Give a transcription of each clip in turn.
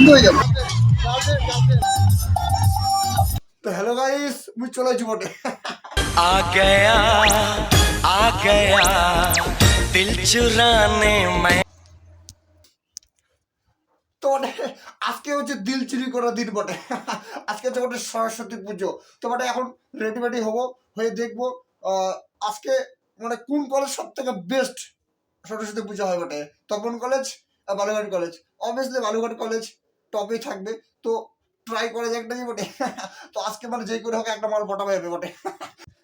অন্ধ হয়ে যাবো। তো হ্যালো গাইস, মুই চলে আছি বটে। आ गया दिल चुराने मैं। তো মানে আজকে হচ্ছে দিল চুরি করার দিন বটে। আজকে হচ্ছে বটে সরস্বতী পুজো। তো মানে এখন রেডি হবো, হয়ে দেখবো আজকে মানে কোন কলেজ সব থেকে বেস্ট সরস্বতী পুজো হয় বটে। তপন কলেজ আর Balurghat college. Obviously Balurghat college টপেই থাকবে। তো ট্রাই করা যাক নাকি বটে। তো আজকে মানে যে করে হোক একটা মাল পটাবে যাবে বটে।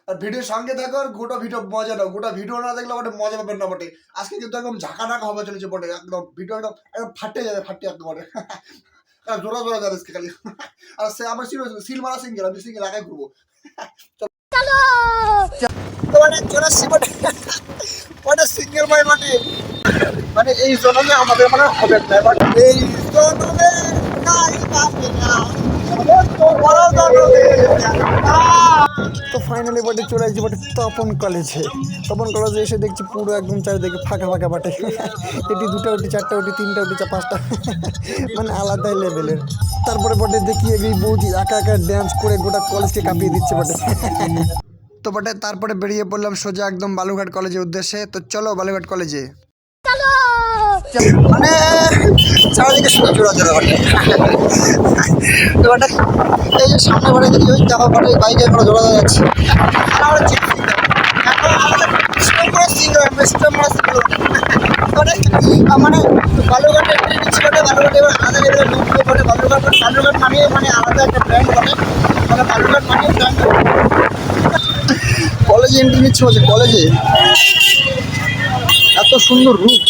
আর ভিডিওর সঙ্গে থাকো, আর গোটা ভিডিও মজা নাও। গোটা ভিডিও না দেখলে বটে মজা পাবেন না বটে। আজকে কিন্তু একদম ঝাঁকা নাকা হবে চলেছে বটে। একদম ভিডিও একদম ফাটে যাবে, ফাটে একদম বটে। জোড়া জোড়া যাবে খালি। আর সে আমার সিল মারা সিঙ্গেল, আমি সিঙ্গেল একাই ঘুরবো। মানে সিঙ্গেল বাই মানে মানে এই জন্মে আমাদের মানে হবে না, এই জন্মে নাই পাবে না। তো ফাইনালি বটে চলে আসছি বটে তপন কলেজে। তপন কলেজে এসে দেখছি পুরো একদম চারিদিকে ফাঁকা ফাঁকা বটে। এটি দুটা উঠি, চারটা উঠি, তিনটা উঠি, পাঁচটা, মানে আলাদাই লেভেলের। তারপরে বটে দেখি এই বৌদি একা একা ড্যান্স করে গোটা কলেজকে কাঁপিয়ে দিচ্ছে বটে। তো বটে তারপরে বেরিয়ে পড়লাম সোজা একদম বালুঘাট কলেজের উদ্দেশ্যে। তো চলো বালুঘাট কলেজে। মানে চারিদিকে শুধু জোড়া জোড়া বটে। তো বটে এই যে সামনে বটে দেখি ওই দেখো বটে বাইকে করে জোড়া জোড়া যাচ্ছে। মানে বালুঘাটে এন্ট্রি নিচ্ছি বটে। বালুঘাট এবার আলাদা লেভেলে ঢুকবো বটে। বালুঘাট মানে মানে আলাদা একটা ব্র্যান্ড বটে। মানে বালুঘাট মানে ব্র্যান্ড। কলেজে এন্ট্রি নিচ্ছে বলছে। কলেজে এত সুন্দর রূপ,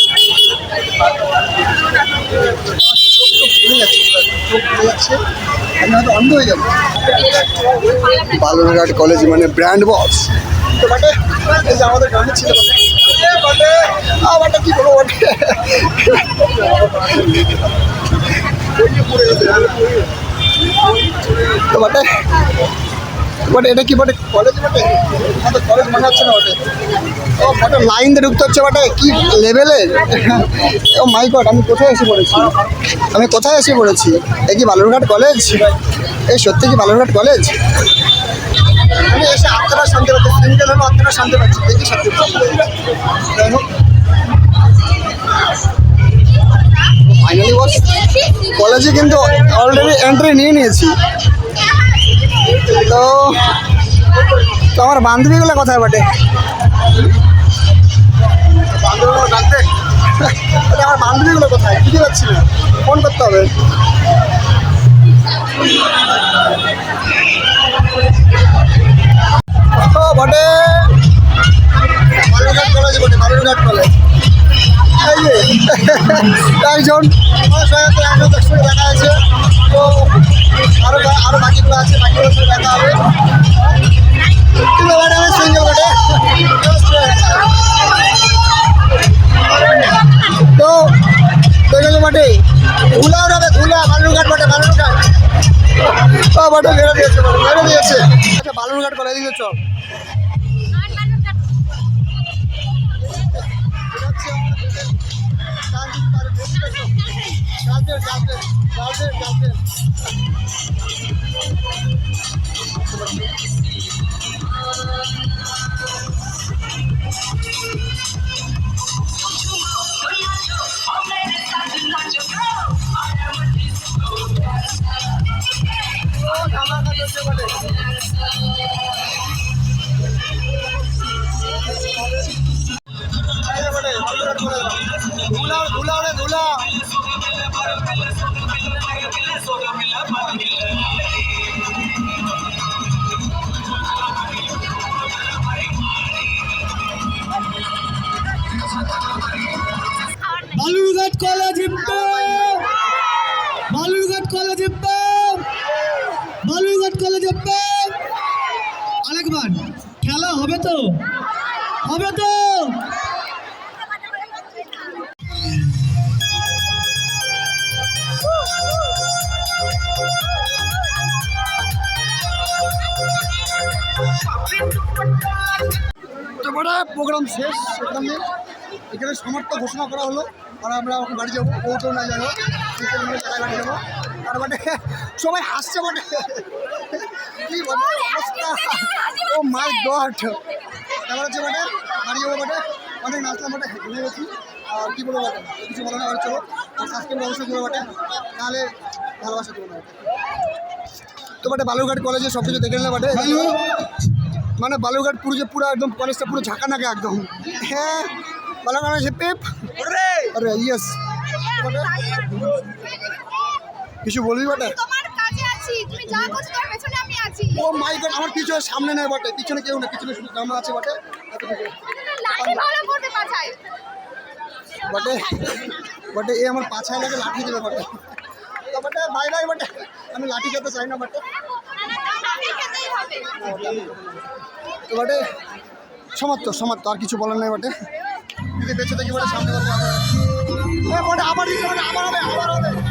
আমি হয়তো অন্ধ হয়ে যাবো। বালুরঘাট কলেজ মানে ব্র্যান্ড বস। তো বটে এই যে আমাদের গ্রামের ছিল বটে, কি করবো বটে। তো বটে বটে এটা কি বটে কলেজ বটে? আমাদের কলেজ মনে হচ্ছে না বটে। ও বটে লাইন দিয়ে ঢুকতে হচ্ছে বটে, কি লেভেলের। ও মাই গড, আমি কোথায় এসে পড়েছি? এ কি বালুরঘাট কলেজ? এই সত্যি কি বালুরঘাট কলেজ? আমি এসে আত্মাটা শান্তি পাচ্ছি, সিঙ্গেল হলো আত্মাটা শান্তি পাচ্ছি। দেখি সত্যি ফাইনালি বস কলেজে কিন্তু অলরেডি এন্ট্রি নিয়ে নিয়েছি। তো তো আমার বান্ধবীগুলো কোথায় বটে? আমার বান্ধবীগুলো কোথায় বুঝতে পারছি না, ফোন করতে হবে। বটে বালুরঘাট কলেজ বটে, বালুরঘাট কলেজ। এই যে একজন আমার সঙ্গে একজন একসঙ্গে দেখা আছে। তো আরো বাকিগুলো আছে, বাকিগুলোর সঙ্গে দেখা হবে। আমি সিঙ্গেল বটে। তো দেখেছো বটে ধুলাও যাবে, ধুলা বালুরঘাট বটে, বালুরঘাট বটে মেরে দিয়েছে। আচ্ছা বালুরঘাট কলেজ দিকে চল। ধুলা Balurghat college Balurghat college Balurghat college আরেকবার খেলা হবে তো, হবে তো। তো বড় প্রোগ্রাম শেষ, এখানে সমাপ্ত ঘোষণা করা হলো। আর আমরা বাড়ি যাবো, বউটাও না যাই হোক। ক্রিকেট মানে টাকা গাড়ি নেবো আর বটে সবাই হাসছে বটে কি বটে অবস্থা ও মাই গড এবার হচ্ছে বটে বাড়ি যাবো বটে অনেক নাচলাম বটে ঘুরে গেছি আর কী বলবো বটে কিছু বলো না আর চলো আর সাবস্ক্রাইব অবশ্যই করবো বটে তাহলে ভালোবাসা দেবো না তো বটে বালুরঘাট কলেজে সব কিছু দেখে নিলে বটে মানে বালুরঘাট পুরো যে পুরো একদম কলেজটা পুরো ঝাঁকা নাকে একদম হ্যাঁ বালুরঘাট আছে পেপ আরে ইয়েস কিছু বলবি বটে তোমার কাছে আছি তুমি যা করছো তার পেছনে আমি আছি ও মাই গড আমার পিছনে সামনে নেই বটে পিছনে কেউ না পিছনে শুধু জামা আছে বটে লাঠি ভালো করতে পাঠাই বটে বটে এ আমার পাছায় লাগে লাঠি দেবে বটে তো বটে বাই বাই বটে আমি লাঠি খেতে চাই না বটে লাঠি খেতেই হবে তো বটে সমাপ্ত আর কিছু বলার নেই বটে যদি বেঁচে থাকি বটে সামনে বটে আবার দিতে বটে আবার হবে